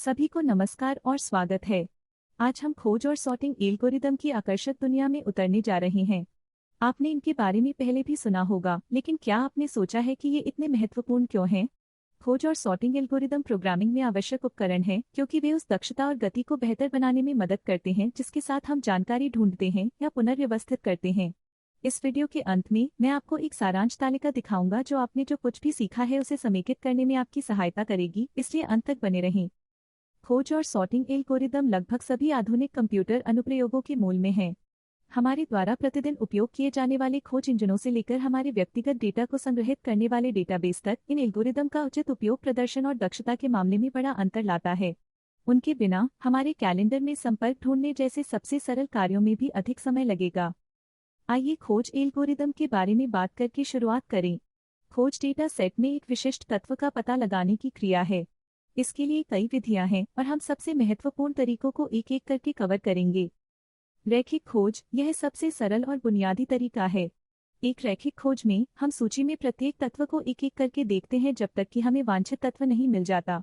सभी को नमस्कार और स्वागत है। आज हम खोज और सॉर्टिंग एल्गोरिदम की आकर्षक दुनिया में उतरने जा रहे हैं। आपने इनके बारे में पहले भी सुना होगा, लेकिन क्या आपने सोचा है कि ये इतने महत्वपूर्ण क्यों हैं? खोज और सॉर्टिंग एल्गोरिदम प्रोग्रामिंग में आवश्यक उपकरण हैं, क्योंकि वे उस दक्षता और गति को बेहतर बनाने में मदद करते हैं जिसके साथ हम जानकारी ढूंढते हैं या पुनर्व्यवस्थित करते हैं। इस वीडियो के अंत में मैं आपको एक सारांश तालिका दिखाऊंगा जो आपने जो कुछ भी सीखा है उसे समेकित करने में आपकी सहायता करेगी, इसलिए अंत तक बने रहें। खोज और सॉर्टिंग एल्गोरिदम लगभग सभी आधुनिक कंप्यूटर अनुप्रयोगों के मूल में हैं। हमारे द्वारा प्रतिदिन उपयोग किए जाने वाले खोज इंजनों से लेकर हमारे व्यक्तिगत डेटा को संग्रहित करने वाले डेटाबेस तक, इन एल्गोरिदम का उचित उपयोग प्रदर्शन और दक्षता के मामले में बड़ा अंतर लाता है। उनके बिना हमारे कैलेंडर में संपर्क ढूंढने जैसे सबसे सरल कार्यों में भी अधिक समय लगेगा। आइए खोज एल्गोरिदम के बारे में बात करके शुरुआत करें। खोज डेटा सेट में एक विशिष्ट तत्व का पता लगाने की क्रिया है। इसके लिए कई विधियां हैं और हम सबसे महत्वपूर्ण तरीकों को एक एक करके कवर करेंगे। रैखिक खोज, यह सबसे सरल और बुनियादी तरीका है। एक रैखिक खोज में हम सूची में प्रत्येक तत्व को एक एक करके देखते हैं जब तक कि हमें वांछित तत्व नहीं मिल जाता।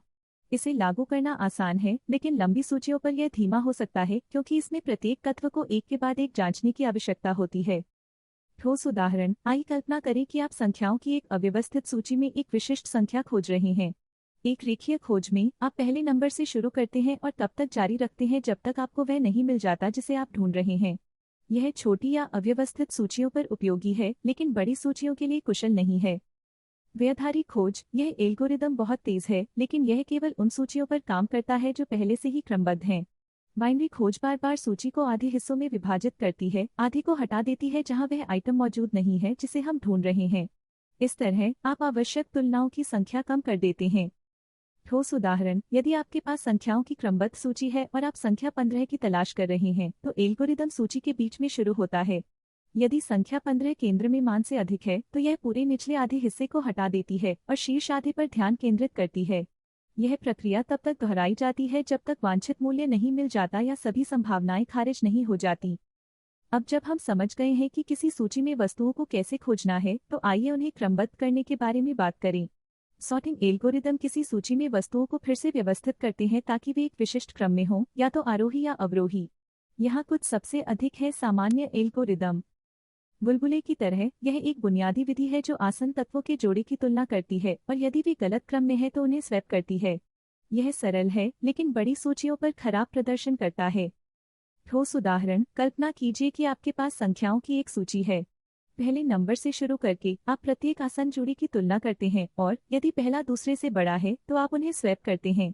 इसे लागू करना आसान है, लेकिन लंबी सूचियों पर यह धीमा हो सकता है क्योंकि इसमें प्रत्येक तत्व को एक के बाद एक जांचने की आवश्यकता होती है। ठोस उदाहरण, आइए कल्पना करें कि आप संख्याओं की एक अव्यवस्थित सूची में एक विशिष्ट संख्या खोज रहे हैं। एक रेखीय खोज में आप पहले नंबर से शुरू करते हैं और तब तक जारी रखते हैं जब तक आपको वह नहीं मिल जाता जिसे आप ढूंढ रहे हैं। यह छोटी या अव्यवस्थित सूचियों पर उपयोगी है, लेकिन बड़ी सूचियों के लिए कुशल नहीं है। द्वैधारी खोज, यह एल्गोरिदम बहुत तेज है, लेकिन यह केवल उन सूचियों पर काम करता है जो पहले से ही क्रमबद्ध हैं। बाइनरी खोज बार बार सूची को आधे हिस्सों में विभाजित करती है, आधे को हटा देती है जहां वह आइटम मौजूद नहीं है जिसे हम ढूंढ रहे हैं। इस तरह आप आवश्यक तुलनाओं की संख्या कम कर देते हैं। ठोस उदाहरण, यदि आपके पास संख्याओं की क्रमबद्ध सूची है और आप संख्या 15 की तलाश कर रहे हैं, तो एल्गोरिदम सूची के बीच में शुरू होता है। यदि संख्या 15 केंद्र में मान से अधिक है, तो यह पूरे निचले आधे हिस्से को हटा देती है और शीर्ष आधे पर ध्यान केंद्रित करती है। यह प्रक्रिया तब तक दोहराई जाती है जब तक वांछित मूल्य नहीं मिल जाता या सभी संभावनाएं खारिज नहीं हो जाती। अब जब हम समझ गए हैं कि किसी सूची में वस्तुओं को कैसे खोजना है, तो आइए उन्हें क्रमबद्ध करने के बारे में बात करें। सॉर्टिंग एल्गोरिदम किसी सूची में वस्तुओं को फिर से व्यवस्थित करते हैं ताकि वे एक विशिष्ट क्रम में हों, या तो आरोही या अवरोही। यहाँ कुछ सबसे अधिक है सामान्य एल्गोरिदम। बुलबुले की तरह, यह एक बुनियादी विधि है जो आसन तत्वों के जोड़े की तुलना करती है और यदि वे गलत क्रम में है तो उन्हें स्वैप करती है। यह सरल है, लेकिन बड़ी सूचियों पर खराब प्रदर्शन करता है। ठोस उदाहरण, कल्पना कीजिए कि आपके पास संख्याओं की एक सूची है। पहले नंबर से शुरू करके आप प्रत्येक आसन जोड़ी की तुलना करते हैं और यदि पहला दूसरे से बड़ा है तो आप उन्हें स्वैप करते हैं।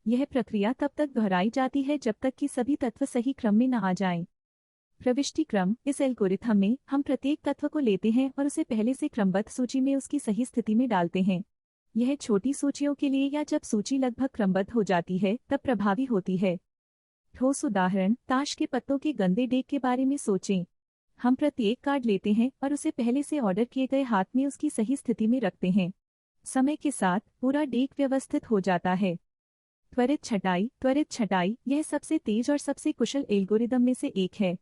यह प्रक्रिया तब तक दोहराई जाती है जब तक कि सभी तत्व सही क्रम में न आ जाएं। प्रविष्टि क्रम, इस एल्गोरिथम में हम प्रत्येक तत्व को लेते हैं और उसे पहले से क्रमबद्ध सूची में उसकी सही स्थिति में डालते हैं। यह छोटी सूचियों के लिए या जब सूची लगभग क्रमबद्ध हो जाती है तब प्रभावी होती है। ठोस उदाहरण, ताश के पत्तों के गंदे डेक के बारे में सोचें। हम प्रत्येक कार्ड लेते हैं और उसे पहले से ऑर्डर किए गए हाथ में उसकी सही स्थिति में रखते हैं। समय के साथ पूरा डेक व्यवस्थित हो जाता है। त्वरित छटाई, यह सबसे तेज और सबसे कुशल एल्गोरिदम में से एक है।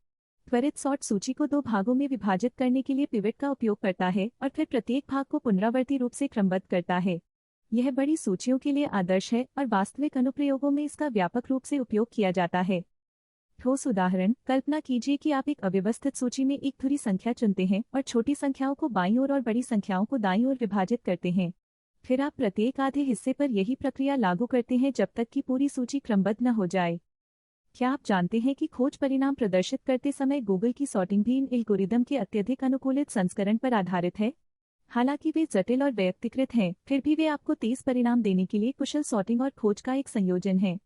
त्वरित सॉर्ट सूची को दो भागों में विभाजित करने के लिए पिवट का उपयोग करता है और फिर प्रत्येक भाग को पुनरावर्ती रूप से क्रमबद्ध करता है। यह बड़ी सूचियों के लिए आदर्श है और वास्तविक अनुप्रयोगों में इसका व्यापक रूप से उपयोग किया जाता है। ठोस उदाहरण, कल्पना कीजिए कि आप एक अव्यवस्थित सूची में एक धुरी संख्या चुनते हैं और छोटी संख्याओं को बाईं ओर और बड़ी संख्याओं को दाईं ओर विभाजित करते हैं। फिर आप प्रत्येक आधे हिस्से पर यही प्रक्रिया लागू करते हैं जब तक कि पूरी सूची क्रमबद्ध न हो जाए। क्या आप जानते हैं कि खोज परिणाम प्रदर्शित करते समय गूगल की सॉर्टिंग भी इन एल्गोरिदम के अत्यधिक अनुकूलित संस्करण पर आधारित है? हालांकि वे जटिल और वैयक्तिकृत हैं, फिर भी वे आपको तेज परिणाम देने के लिए कुशल सॉर्टिंग और खोज का एक संयोजन है।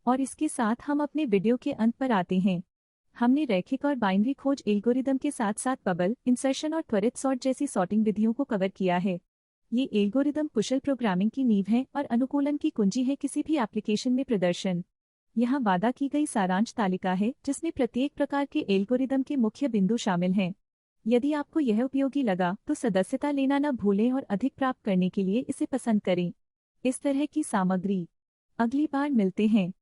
और इसके साथ हम अपने वीडियो के अंत पर आते हैं। हमने रैखिक और बाइनरी खोज एल्गोरिदम के साथ साथ बबल, इंसर्शन और त्वरित सॉर्ट जैसी सॉर्टिंग विधियों को कवर किया है। ये एल्गोरिदम कुशल प्रोग्रामिंग की नींव है और अनुकूलन की कुंजी है किसी भी एप्लीकेशन में प्रदर्शन। यहाँ वादा की गई सारांश तालिका है जिसमें प्रत्येक प्रकार के एल्गोरिदम के मुख्य बिंदु शामिल हैं। यदि आपको यह उपयोगी लगा तो सदस्यता लेना न भूलें और अधिक प्राप्त करने के लिए इसे पसंद करें। इस तरह की सामग्री अगली बार मिलते हैं।